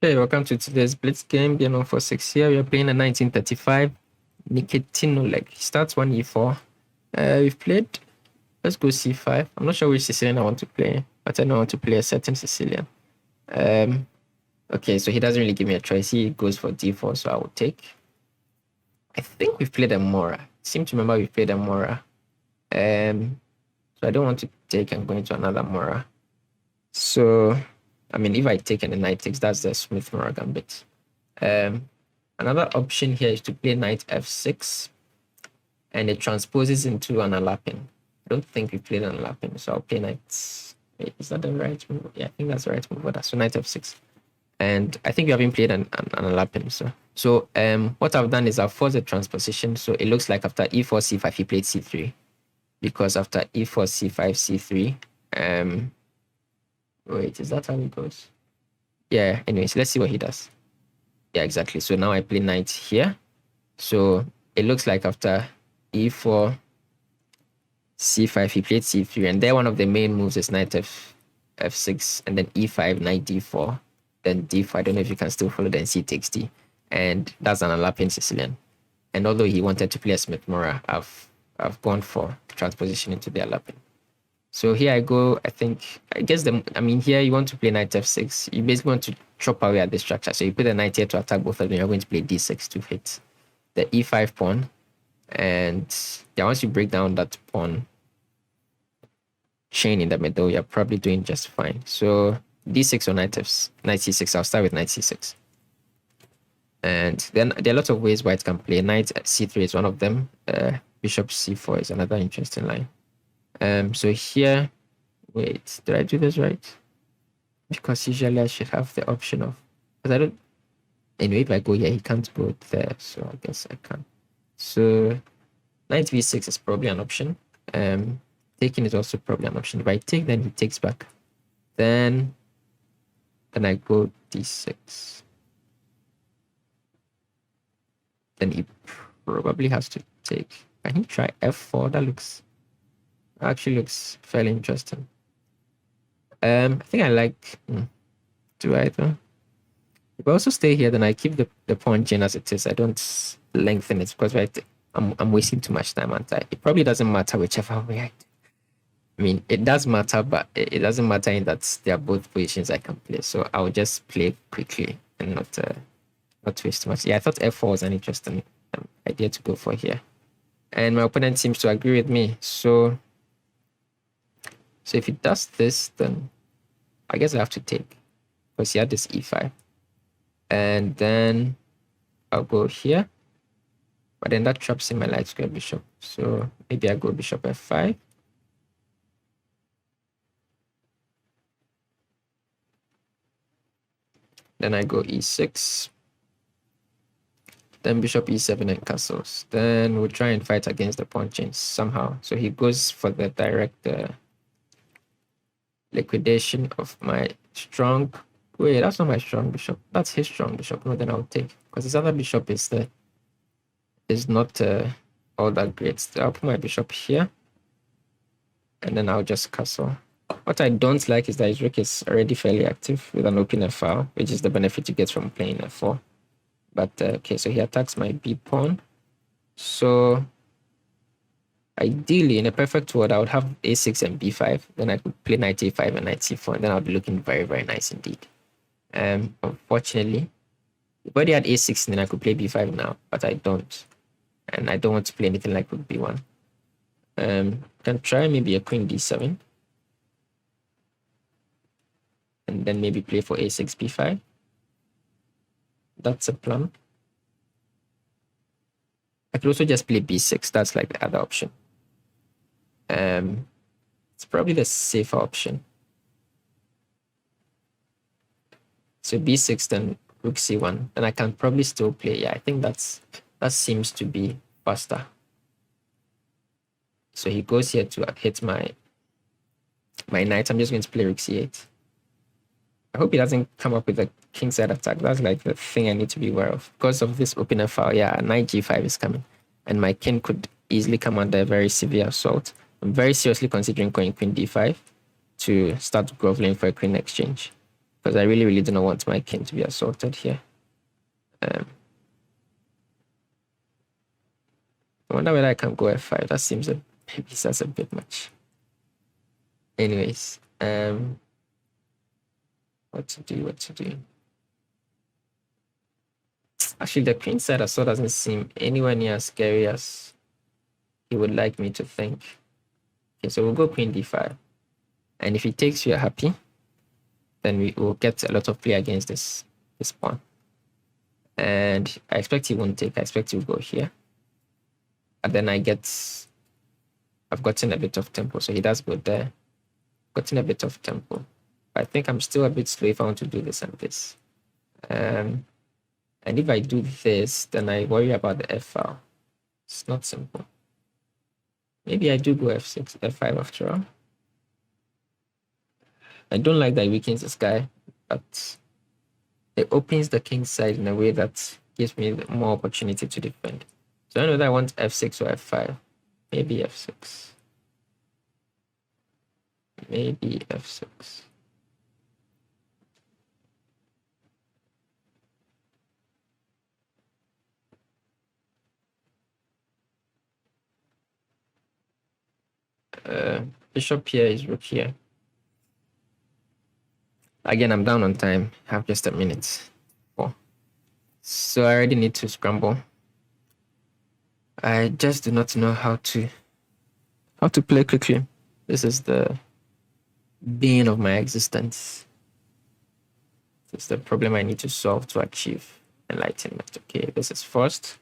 Hey, welcome to today's Blitz game, BM146 here. We are playing a 1935 Nikitino leg. He starts 1e4. We've played, let's go c5. I'm not sure which Sicilian I want to play, but I know I want to play a certain Sicilian. Okay, so he doesn't really give me a choice. He goes for d4, so I will take. I think we've played a Mora. I seem to remember we played a Mora. So I don't want to take and go into another Mora. So I mean, if I take and the knight takes, that's the Smith-Morra gambit. Another option here is to play knight f6, and it transposes into an unlapping. I don't think we played an unlapping, so I'll play knight. Wait, is that the right move? Yeah, I think that's the right move. So knight f6, and I think you haven't played an unlapping. So what I've done is I've forced a transposition. So it looks like after e4 c5 he played c3, because after e4 c5 c3 wait, is that how it goes? Yeah, anyways, let's see what he does. Yeah, exactly. So now I play knight here. So it looks like after e4, c5, he played c3. And there one of the main moves is knight f6, and then e5, knight d4, then d4. I don't know if you can still follow, then c takes d. And that's an unlapping Sicilian. And although he wanted to play a Smith-Morra, I've gone for transposition into the unlapping. So here I go. Here you want to play knight f6. You basically want to chop away at the structure. So you put a knight here to attack both of them. You're going to play d6 to hit the e5 pawn. And yeah, once you break down that pawn chain in the middle, you're probably doing just fine. So d6 or knight c6. I'll start with knight c6. And then there are lots of ways white can play. Knight c3 is one of them. Bishop c4 is another interesting line. So here, wait, did I do this right? Because usually I should have the option of, because I don't, anyway, if I go here, he can't go there, so I guess I can. So knight v6 is probably an option. Taking is also probably an option. If I take, then he takes back. Then I go d6. Then he probably has to take. Can he try f4? That actually looks fairly interesting. I think I like do either. If I also stay here, then I keep the pawn chain as it is. I don't lengthen it, because I'm wasting too much time, aren't I? It probably doesn't matter whichever way I do. I mean, it does matter, but it doesn't matter in that they are both positions I can play. So I'll just play quickly and not waste too much. Yeah, I thought f4 was an interesting idea to go for here. And my opponent seems to agree with me. So if he does this, then I guess I have to take, because he had this e5. And then I'll go here. But then that traps in my light square bishop. So maybe I go bishop f5. Then I go e6. Then bishop e7 and castles. Then we'll try and fight against the pawn chains somehow. So he goes for the direct liquidation of my strong. Wait, that's not my strong bishop. That's his strong bishop. No, then I'll take, because his other bishop is not all that great. So I'll put my bishop here, and then I'll just castle. What I don't like is that his rook is already fairly active with an open f-file, which is the benefit you get from playing f4. But okay, so he attacks my b pawn. So ideally, in a perfect world, I would have a6 and b5. Then I could play knight a5 and knight c4, and then I'll be looking very, very nice indeed. Unfortunately, if I already had a6, then I could play b5 now, but I don't. And I don't want to play anything like rook b1. Can try maybe a queen d7. And then maybe play for a6, b5. That's a plan. I could also just play b6. That's like the other option. It's probably the safer option. So b6, then rook c1. Then I can probably still play. Yeah, I think that seems to be faster. So he goes here to hit my knight. I'm just going to play rook c8. I hope he doesn't come up with a kingside attack. That's like the thing I need to be aware of. Because of this opener file, yeah, knight g5 is coming. And my king could easily come under a very severe assault. I'm very seriously considering going queen d5 to start groveling for a queen exchange. because I really, really do not want my king to be assaulted here. I wonder whether I can go f5. That seems maybe that's a bit much. Anyways, what to do? Actually, the queen side assault doesn't seem anywhere near as scary as he would like me to think. Okay, so we'll go queen d5. And if he takes, we are happy. Then we will get a lot of play against this pawn. And I expect he won't take. I expect he will go here. And then I've gotten a bit of tempo. So he does go there. Gotten a bit of tempo. I think I'm still a bit slow if I want to do this and this. And if I do this, then I worry about the f file. It's not simple. Maybe I do go f6, f5 after all. I don't like that it weakens this guy, but it opens the king's side in a way that gives me more opportunity to defend. So I know that I want f6 or f5. Maybe f6. Maybe f6. Bishop here is rook here. Again, I'm down on time. I have just a minute. So I already need to scramble. I just do not know how to play quickly. This is the bane of my existence. It's the problem I need to solve to achieve enlightenment. Okay, this is first.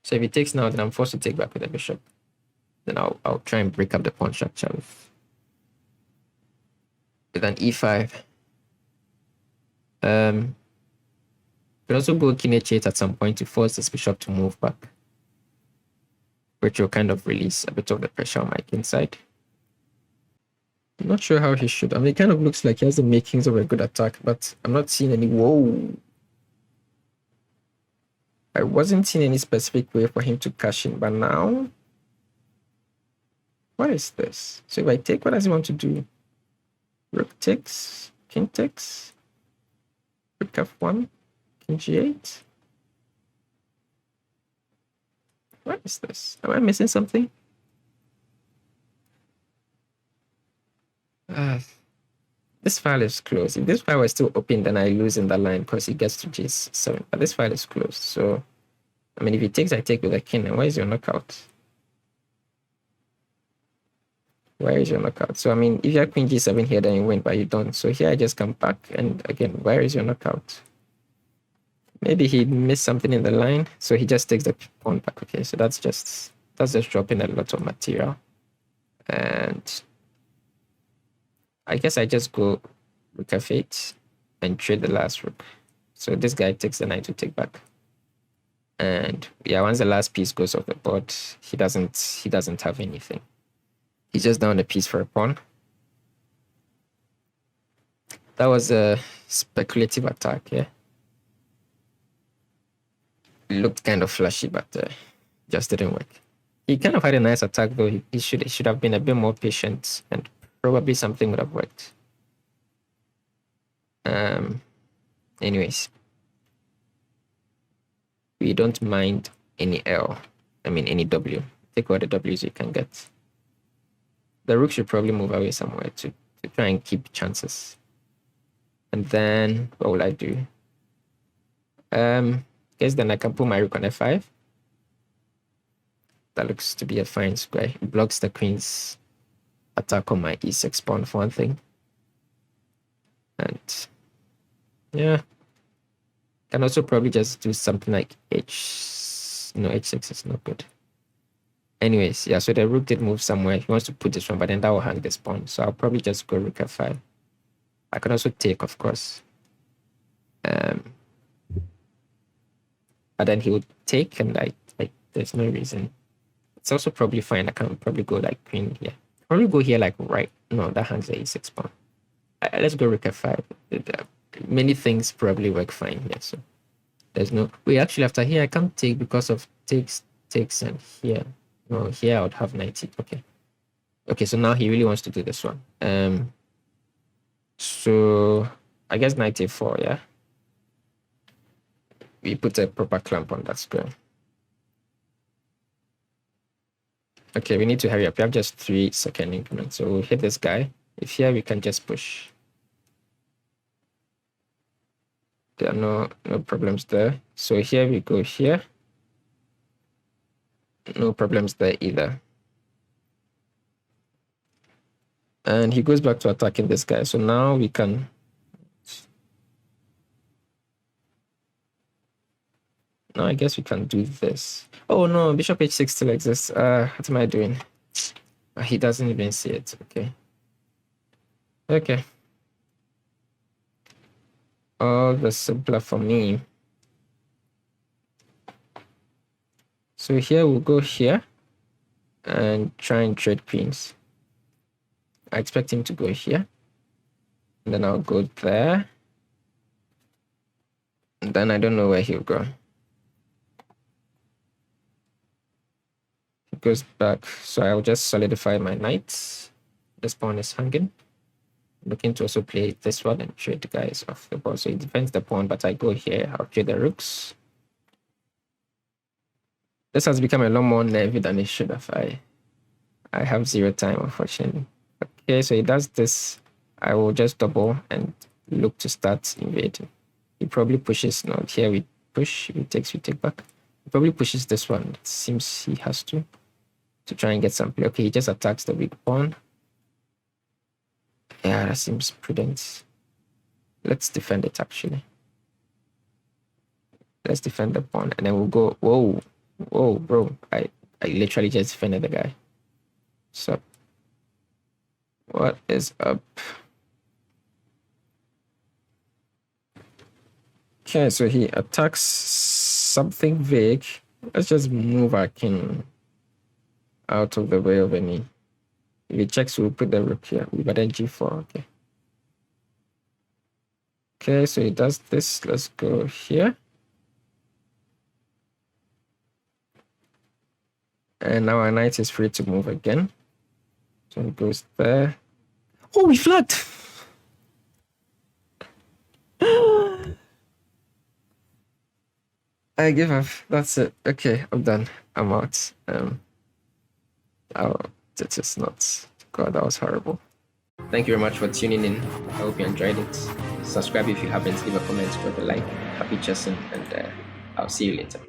So if he takes now, then I'm forced to take back with the bishop. Then I'll try and break up the pawn structure with an e5. Could also go king h8 at some point to force this bishop to move back, which will kind of release a bit of the pressure on my king side. I'm not sure how he should. I mean, it kind of looks like he has the makings of a good attack, but I'm not seeing any. Whoa! I wasn't seeing any specific way for him to cash in, but now, what is this? So if I take, what does he want to do? Rook takes, king takes, rook f1, king g8. What is this? Am I missing something? This file is closed. If this file was still open, then I lose in the line because he gets to g7. But this file is closed. So, I mean, if he takes, I take with a king. And where is your knockout? Where is your knockout? So, I mean, if you have queen g7 here, then you win, but you don't. So here I just come back. And again, where is your knockout? Maybe he missed something in the line. So he just takes the pawn back. Okay, so that's just dropping a lot of material. And I guess I just go rook f8 and trade the last rook. So this guy takes the knight to take back. And yeah, once the last piece goes off the board, he doesn't have anything. He's just down a piece for a pawn. That was a speculative attack, yeah. It looked kind of flashy, but just didn't work. He kind of had a nice attack, though. He should have been a bit more patient, and probably something would have worked. Anyways, we don't mind any any W. Take all the W's you can get. The rook should probably move away somewhere to try and keep chances. And then what will I do? Guess then I can put my rook on f5. That looks to be a fine square. It blocks the queen's attack on my e6 pawn for one thing. And yeah, can also probably just do something like h6 is not good. Anyways, yeah, so the rook did move somewhere. He wants to put this one, but then that will hang this pawn. So I'll probably just go rook f5. I can also take, of course. But then he would take, and like there's no reason. It's also probably fine. I can probably go like queen here. Probably go here like right. No, that hangs the e6 pawn. Let's go rook f5. Many things probably work fine here. So there's no. Wait, actually, after here I can't take because of takes and here. No, here I would have 90. Okay. Okay, so now he really wants to do this one. So I guess 94, yeah. We put a proper clamp on that square. Okay, we need to hurry up. We have just 3-second increments. So we'll hit this guy. If here we can just push. There are no problems there. So here we go here. No problems there either. And he goes back to attacking this guy. So now we can... Now I guess we can do this. Oh no, bishop h6 still exists. What am I doing? He doesn't even see it. Okay. Okay. All the simpler for me. So here we'll go here and try and trade queens. I expect him to go here. And then I'll go there. And then I don't know where he'll go. He goes back. So I'll just solidify my knight. This pawn is hanging. Looking to also play this one and trade the guys off the board. So he defends the pawn, but I go here. I'll trade the rooks. This has become a lot more nervy than it should have. I have 0 time, unfortunately. Okay, so he does this. I will just double and look to start invading. He probably pushes. No, here we push. If he takes, we take back. He probably pushes this one. It seems he has to try and get some play. Okay, he just attacks the weak pawn. Yeah, that seems prudent. Let's defend it, actually. Let's defend the pawn, and then we'll go. Whoa, bro. I literally just defended the guy. So, what is up? Okay, so he attacks something vague. Let's just move our king out of the way of any. If he checks, we'll put the rook here. But then g4, okay. Okay, so he does this. Let's go here. And now our knight is free to move again. So he goes there. Oh, we flagged! I give up. That's it. Okay, I'm done. I'm out. Oh, that is not. God, that was horrible. Thank you very much for tuning in. I hope you enjoyed it. Subscribe if you haven't. Leave a comment, drop a like. Happy chessing, and I'll see you later.